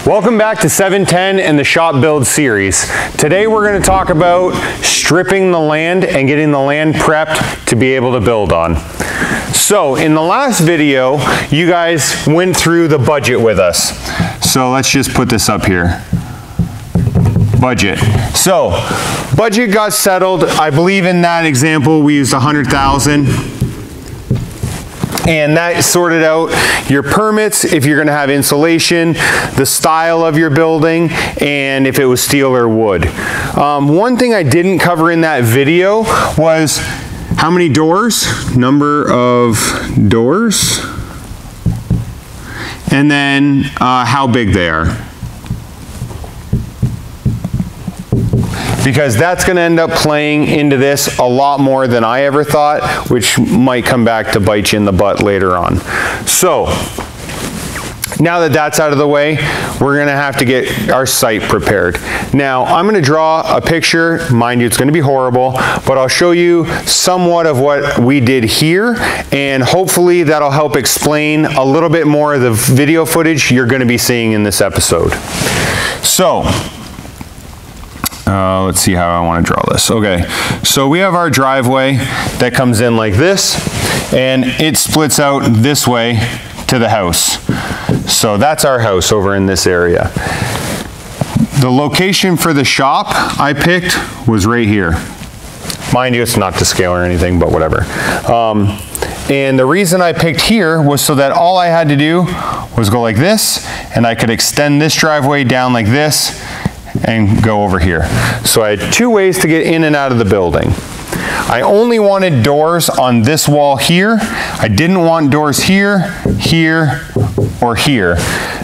Welcome back to 710 and the Shop Build series. Today we're going to talk about stripping the land and getting the land prepped to be able to build on. So in the last video, you guys went through the budget with us. So let's just put this up here. Budget. So budget got settled. I believe in that example we used 100,000. And that sorted out your permits, if you're gonna have insulation, the style of your building, and if it was steel or wood. One thing I didn't cover in that video was how many doors, number of doors, and then how big they are. Because that's going to end up playing into this a lot more than I ever thought, which might come back to bite you in the butt later on. So now that that's out of the way, we're going to have to get our site prepared. Now I'm going to draw a picture. Mind you, it's going to be horrible, but I'll show you somewhat of what we did here, and hopefully that'll help explain a little bit more of the video footage you're going to be seeing in this episode. So let's see how I want to draw this. Okay, so we have our driveway that comes in like this, and it splits out this way to the house. So that's our house over in this area. The location for the shop I picked was right here. Mind you, it's not to scale or anything, but whatever. And the reason I picked here was so that all I had to do was go like this, and I could extend this driveway down like this, and go over here. So I had two ways to get in and out of the building. I only wanted doors on this wall here. I didn't want doors here, here, or here,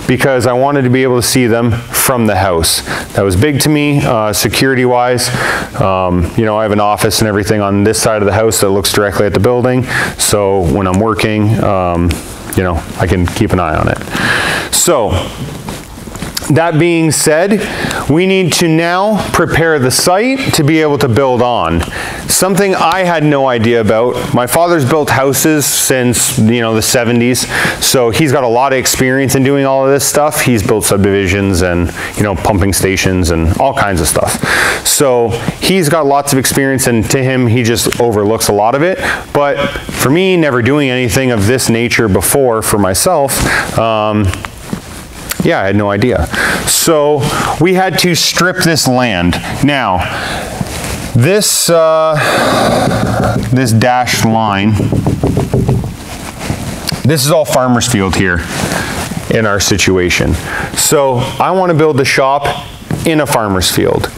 because I wanted to be able to see them from the house. That was big to me, security-wise. You know, I have an office and everything on this side of the house that looks directly at the building. So when I'm working, you know, I can keep an eye on it. So that being said, we need to now prepare the site to be able to build on. Something I had no idea about. My father's built houses since, you know, the 70s, so he's got a lot of experience in doing all of this stuff. He's built subdivisions and, you know, pumping stations and all kinds of stuff. So he's got lots of experience, and to him, he just overlooks a lot of it. But for me, never doing anything of this nature before for myself, yeah, I had no idea. So we had to strip this land. Now, this dashed line, this is all farmer's field here in our situation. So I want to build the shop in a farmer's field.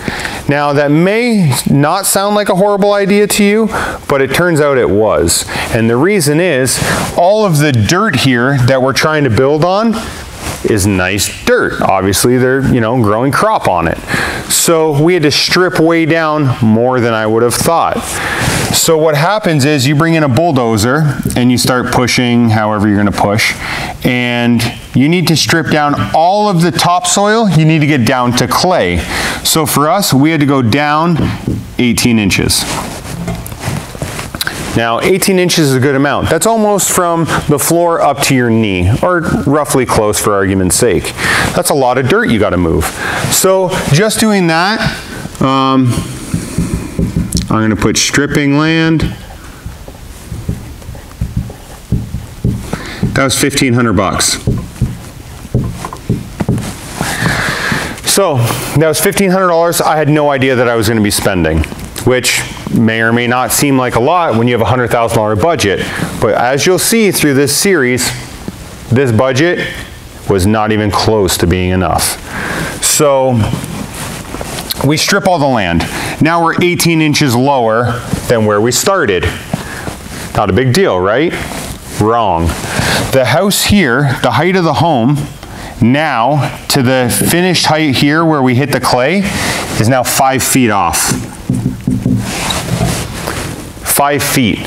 Now that may not sound like a horrible idea to you, but it turns out it was. And the reason is all of the dirt here that we're trying to build on is nice dirt. Obviously they're, you know, growing crop on it. So we had to strip way down more than I would have thought. So what happens is you bring in a bulldozer and you start pushing however you're going to push, and you need to strip down all of the topsoil. You need to get down to clay. So for us, we had to go down 18 inches. Now, 18 inches is a good amount. That's almost from the floor up to your knee, or roughly close for argument's sake. That's a lot of dirt you gotta move. So just doing that, I'm gonna put stripping land. That was 1,500 bucks. So that was $1,500 I had no idea that I was gonna be spending, which may or may not seem like a lot when you have a $100,000 budget. But as you'll see through this series, this budget was not even close to being enough. So we strip all the land. Now we're 18 inches lower than where we started. Not a big deal, right? Wrong. The house here, the height of the home, now to the finished height here where we hit the clay, is now 5 feet off. 5 feet.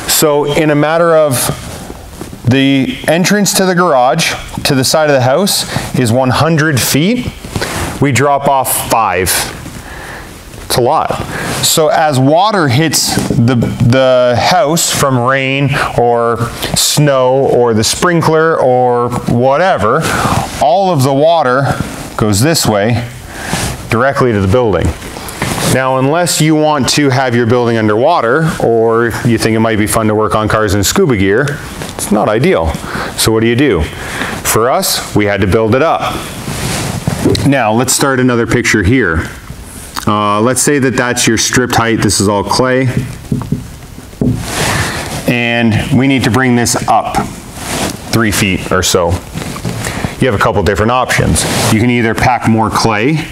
So in a matter of the entrance to the garage to the side of the house is 100 feet, we drop off 5. It's a lot. So as water hits the house from rain or snow or the sprinkler or whatever, all of the water goes this way directly to the building. Now, unless you want to have your building underwater, or you think it might be fun to work on cars in scuba gear, it's not ideal. So what do? For us, we had to build it up. Now, let's start another picture here. Let's say that that's your stripped height. This is all clay. And we need to bring this up 3 feet or so. You have a couple different options. You can either pack more clay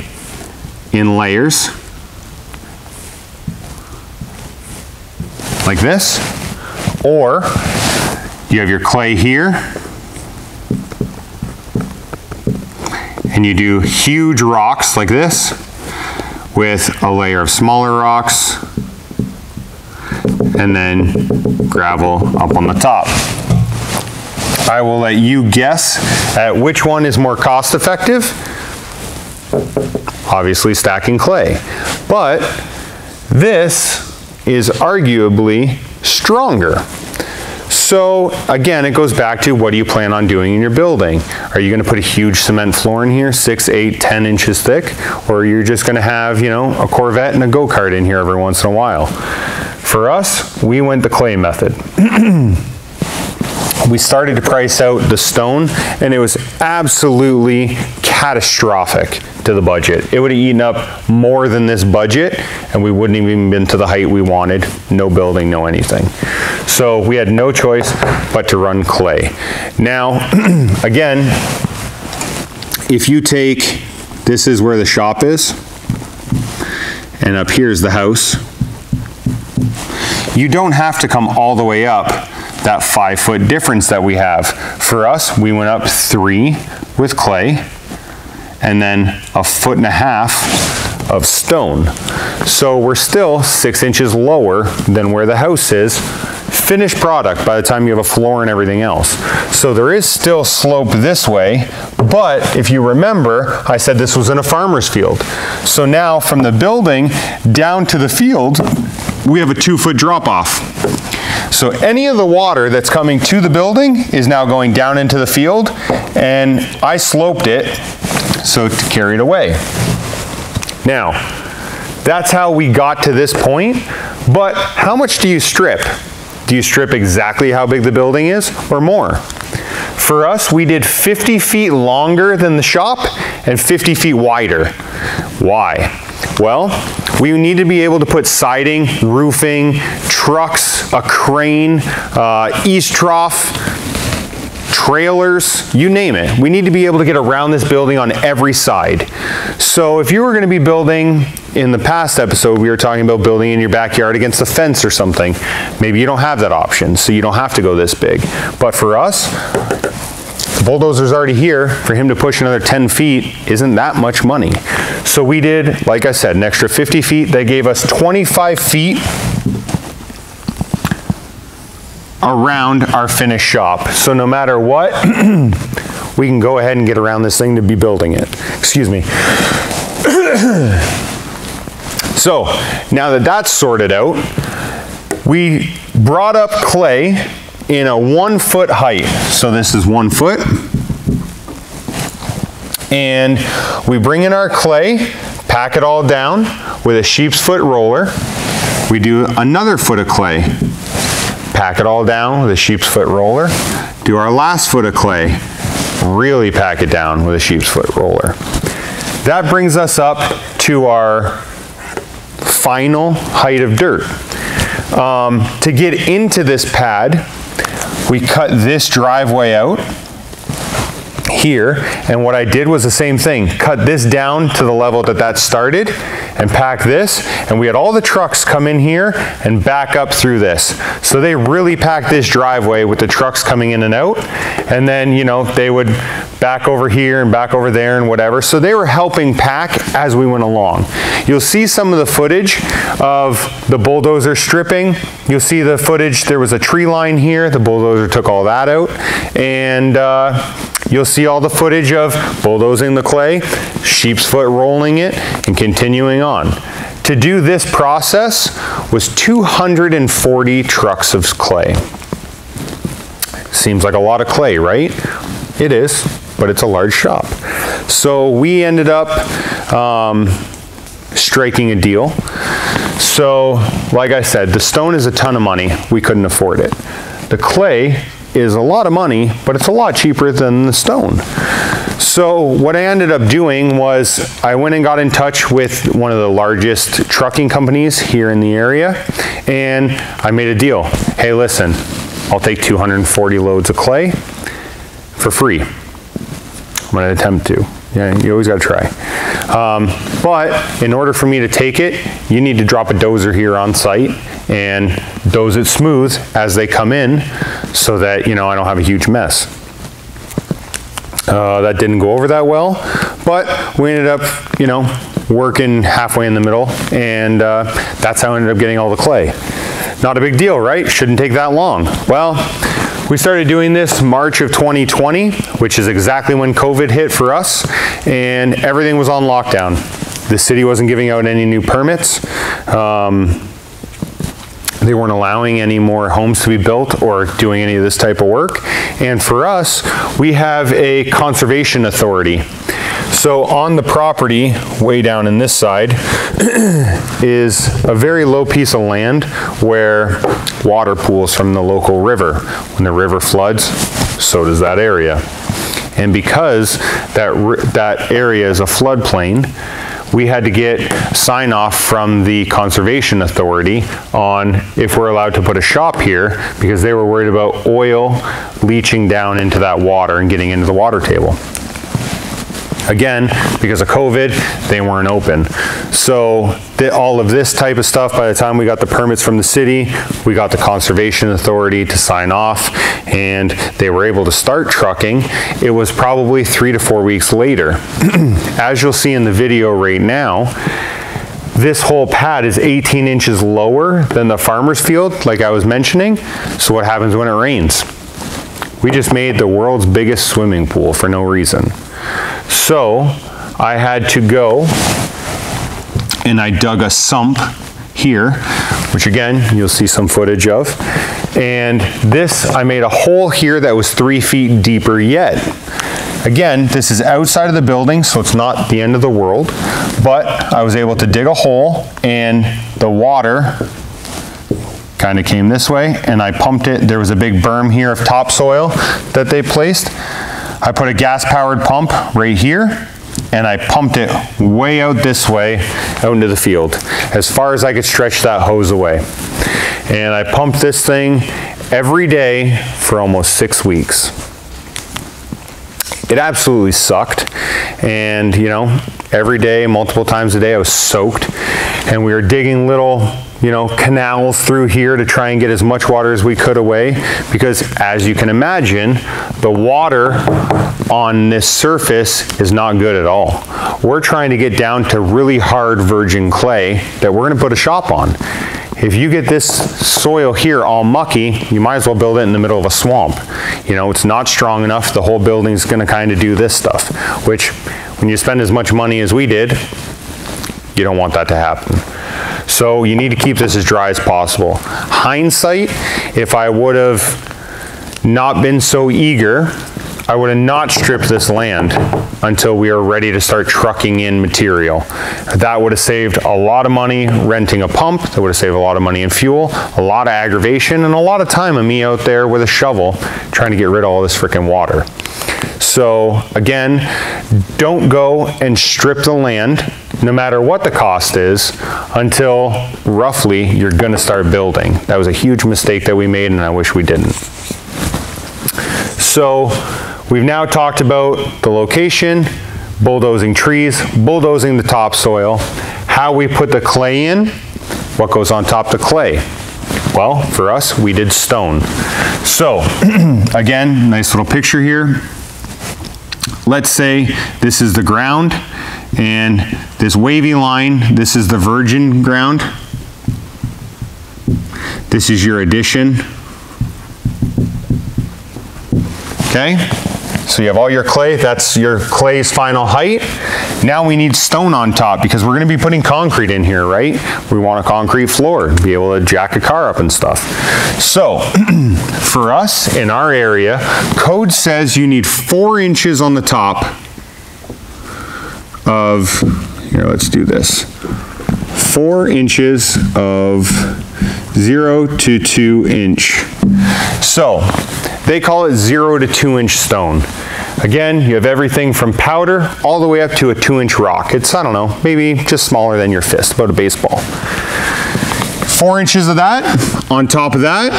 in layers, like this, or you have your clay here, and you do huge rocks like this with a layer of smaller rocks, and then gravel up on the top. I will let you guess at which one is more cost effective. Obviously stacking clay, but this is arguably stronger. So again, it goes back to what do you plan on doing in your building? Are you going to put a huge cement floor in here, 6, 8, 10 inches thick? Or you're just going to have, you know, a Corvette and a go-kart in here every once in a while? For us, we went the clay method. We started to price out the stone, and it was absolutely catastrophic to the budget. It would have eaten up more than this budget, and we wouldn't have even been to the height we wanted. No building, no anything. So we had no choice but to run clay. Now, again, if you take, this is where the shop is, and up here is the house, you don't have to come all the way up that 5-foot difference that we have. For us, we went up 3 with clay, and then 1.5 feet of stone. So we're still 6 inches lower than where the house is. Finished product by the time you have a floor and everything else. So there is still slope this way, but if you remember, I said this was in a farmer's field. So now from the building down to the field, we have a 2-foot drop off. So any of the water that's coming to the building is now going down into the field, and I sloped it so to carry it away. Now, that's how we got to this point, but how much do you strip? Do you strip exactly how big the building is or more? For us, we did 50 feet longer than the shop and 50 feet wider. Why? Well, we need to be able to put siding, roofing, trucks, a crane, east trough, trailers, you name it. We need to be able to get around this building on every side. So if you were going to be building, in the past episode we were talking about building in your backyard against a fence or something, maybe you don't have that option, so you don't have to go this big. But for us, the bulldozer's already here. For him to push another 10 feet isn't that much money. So we did, like I said, an extra 50 feet. They gave us 25 feet around our finished shop. So no matter what, we can go ahead and get around this thing to be building it. Excuse me. So now that that's sorted out, we brought up clay in a 1 foot height. So this is 1 foot. And we bring in our clay, pack it all down with a sheep's foot roller. We do another foot of clay, pack it all down with a sheep's foot roller. Do our last foot of clay, really pack it down with a sheep's foot roller. That brings us up to our final height of dirt. To get into this pad, we cut this driveway out here, and what I did was the same thing. Cut this down to the level that that started and pack this, and we had all the trucks come in here and back up through this. So they really packed this driveway with the trucks coming in and out, and then, you know, they would back over here and back over there and whatever. So they were helping pack as we went along. You'll see some of the footage of the bulldozer stripping. You'll see the footage, there was a tree line here, the bulldozer took all that out, and you'll see all the footage of bulldozing the clay, sheep's foot rolling it, and continuing on. To do this process was 240 trucks of clay. Seems like a lot of clay, right? It is, but it's a large shop. So we ended up striking a deal. So, like I said, the stone is a ton of money. We couldn't afford it. The clay is a lot of money, but it's a lot cheaper than the stone. So what I ended up doing was I went and got in touch with one of the largest trucking companies here in the area, and I made a deal. Hey, listen, I'll take 240 loads of clay for free. I'm gonna attempt to. Yeah, you always gotta try. But in order for me to take it, you need to drop a dozer here on site and doze it smooth as they come in so that, you know, I don't have a huge mess. That didn't go over that well, but we ended up, you know, working halfway in the middle, and that's how I ended up getting all the clay. Not a big deal, right? Shouldn't take that long. Well, we started doing this March of 2020, which is exactly when COVID hit for us, and everything was on lockdown. The city wasn't giving out any new permits. They weren't allowing any more homes to be built or doing any of this type of work. And for us, we have a conservation authority. So on the property, way down in this side, is a very low piece of land where water pools from the local river. When the river floods, so does that area. And because that area is a floodplain, we had to get sign off from the conservation authority on if we're allowed to put a shop here, because they were worried about oil leaching down into that water and getting into the water table. Again, because of COVID, they weren't open. So all of this type of stuff, by the time we got the permits from the city, we got the conservation authority to sign off, and they were able to start trucking. It was probably 3 to 4 weeks later. As you'll see in the video right now, this whole pad is 18 inches lower than the farmer's field, like I was mentioning. So what happens when it rains? We just made the world's biggest swimming pool for no reason. So I had to go and I dug a sump here, which again, you'll see some footage of. And this, I made a hole here that was 3 feet deeper yet. Again, this is outside of the building, so it's not the end of the world, but I was able to dig a hole, and the water kind of came this way, and I pumped it. There was a big berm here of topsoil that they placed. I put a gas-powered pump right here, and I pumped it way out this way, out into the field, as far as I could stretch that hose away. And I pumped this thing every day for almost 6 weeks. It absolutely sucked, and you know, every day, multiple times a day, I was soaked, and we were digging little, you know, canals through here to try and get as much water as we could away, because as you can imagine, the water on this surface is not good at all. We're trying to get down to really hard virgin clay that we're going to put a shop on. If you get this soil here all mucky, you might as well build it in the middle of a swamp. You know, it's not strong enough. The whole building's going to kind of do this stuff, which when you spend as much money as we did, you don't want that to happen. So you need to keep this as dry as possible. Hindsight, if I would have not been so eager, I would have not stripped this land until we are ready to start trucking in material. That would have saved a lot of money renting a pump. That would have saved a lot of money in fuel, a lot of aggravation, and a lot of time of me out there with a shovel trying to get rid of all this freaking water. So again, don't go and strip the land, no matter what the cost is, until roughly you're gonna start building. That was a huge mistake that we made, and I wish we didn't. So we've now talked about the location, bulldozing trees, bulldozing the topsoil, how we put the clay in, what goes on top of the clay. Well, for us, we did stone. So again, nice little picture here. Let's say this is the ground, and this wavy line, this is the virgin ground. This is your addition. Okay, so you have all your clay, that's your clay's final height. Now we need stone on top, because we're gonna be putting concrete in here, right? We want a concrete floor to be able to jack a car up and stuff. So, for us, in our area, code says you need 4 inches on the top of, here, let's do this, 4 inches of 0 to 2 inch. So they call it 0 to 2 inch stone. Again, you have everything from powder all the way up to a 2-inch rock. It's, I don't know, maybe just smaller than your fist, about a baseball. 4 inches of that. On top of that,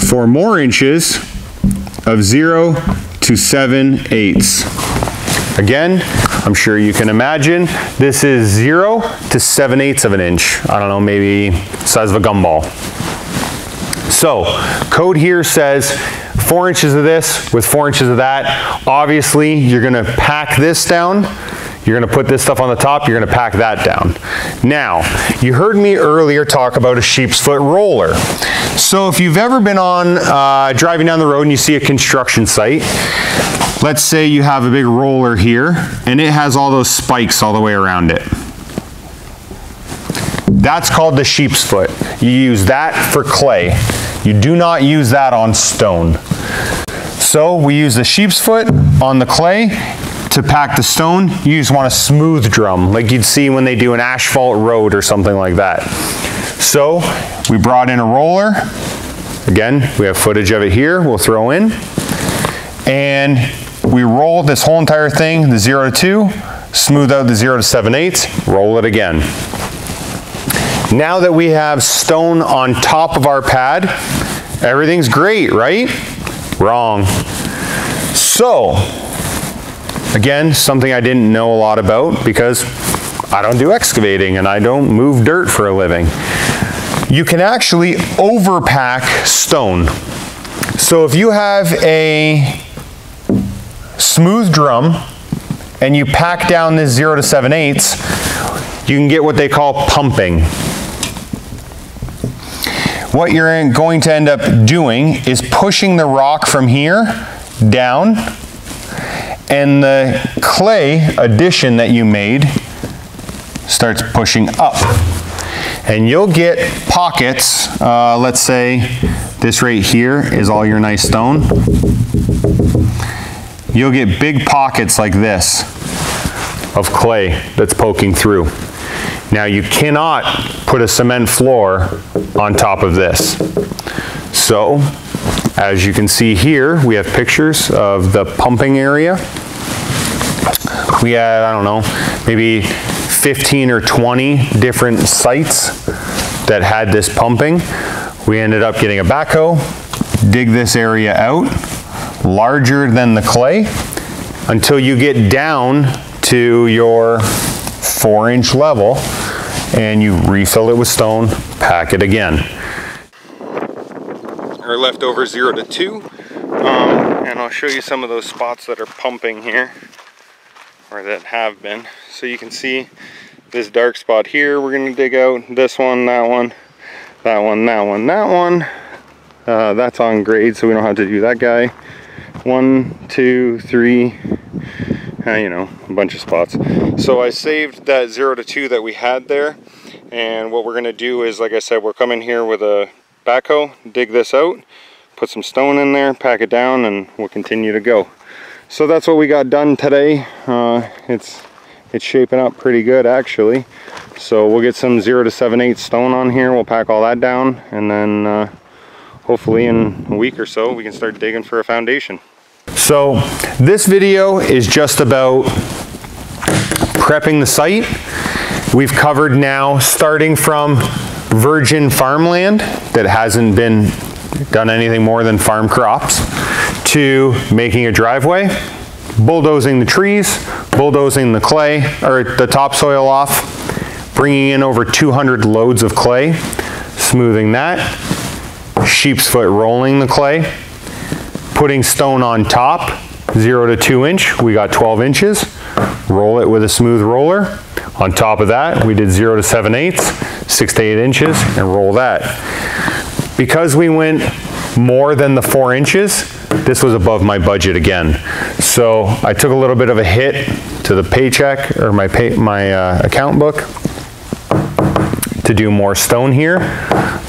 4 more inches of 0 to 7/8. Again, I'm sure you can imagine, this is 0 to 7/8 of an inch. I don't know, maybe the size of a gumball. So, code here says 4 inches of this with 4 inches of that. Obviously, you're gonna pack this down. You're gonna put this stuff on the top, you're gonna pack that down. Now, you heard me earlier talk about a sheep's foot roller. So if you've ever been on, driving down the road and you see a construction site, let's say you have a big roller here and it has all those spikes all the way around it. That's called the sheep's foot. You use that for clay. You do not use that on stone. So we use the sheep's foot on the clay. To pack the stone, you just want a smooth drum, like you'd see when they do an asphalt road or something like that. So we brought in a roller. Again, we have footage of it here, we'll throw in. And we roll this whole entire thing, the 0 to 2, smooth out the 0 to 7/8, roll it again. Now that we have stone on top of our pad, everything's great, right? Wrong. So, again, something I didn't know a lot about because I don't do excavating and I don't move dirt for a living. You can actually overpack stone. So if you have a smooth drum and you pack down this 0 to 7/8, you can get what they call pumping. What you're going to end up doing is pushing the rock from here down, and the clay addition that you made starts pushing up. And you'll get pockets, let's say this right here is all your nice stone. You'll get big pockets like this of clay that's poking through. Now you cannot put a cement floor on top of this. So, as you can see here, we have pictures of the pumping area. We had, I don't know, maybe 15 or 20 different sites that had this pumping. We ended up getting a backhoe, dig this area out, larger than the clay, until you get down to your 4-inch level, and you refill it with stone, pack it again. Our leftover 0 to 2, and I'll show you some of those spots that are pumping here, or that have been. So you can see this dark spot here, we're gonna dig out this one, that one, that one, that one, that one. That's on grade, so we don't have to do that guy. 1, 2, 3, you know, a bunch of spots. So I saved that 0 to 2 that we had there, and what we're gonna do is, like I said, we'll come in here with a backhoe, dig this out, put some stone in there, pack it down, and we'll continue to go. So that's what we got done today. It's shaping up pretty good actually. So we'll get some 0 to 7/8 stone on here, we'll pack all that down, and then hopefully in a week or so we can start digging for a foundation. So this video is just about prepping the site. We've covered now starting from virgin farmland that hasn't been done anything more than farm crops, to making a driveway, bulldozing the trees, bulldozing the clay or the topsoil off, bringing in over 200 loads of clay, smoothing that, sheep's foot rolling the clay, putting stone on top, 0 to 2 inch, we got 12 inches, roll it with a smooth roller. On top of that, we did 0 to 7/8, 6 to 8 inches, and roll that. Because we went more than the 4 inches, this was above my budget again. So I took a little bit of a hit to the paycheck, or my account book, to do more stone here.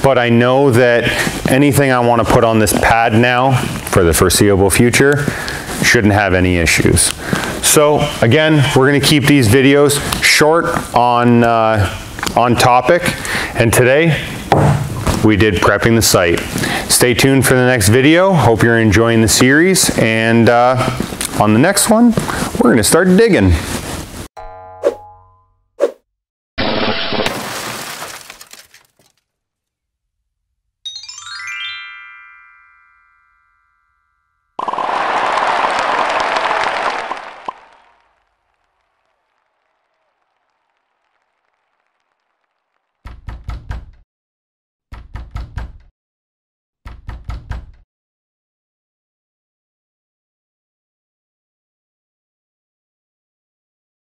But I know that anything I want to put on this pad now for the foreseeable future shouldn't have any issues. So again, we're going to keep these videos short on topic, and today we did prepping the site. Stay tuned for the next video. Hope you're enjoying the series, and on the next one, we're going to start digging.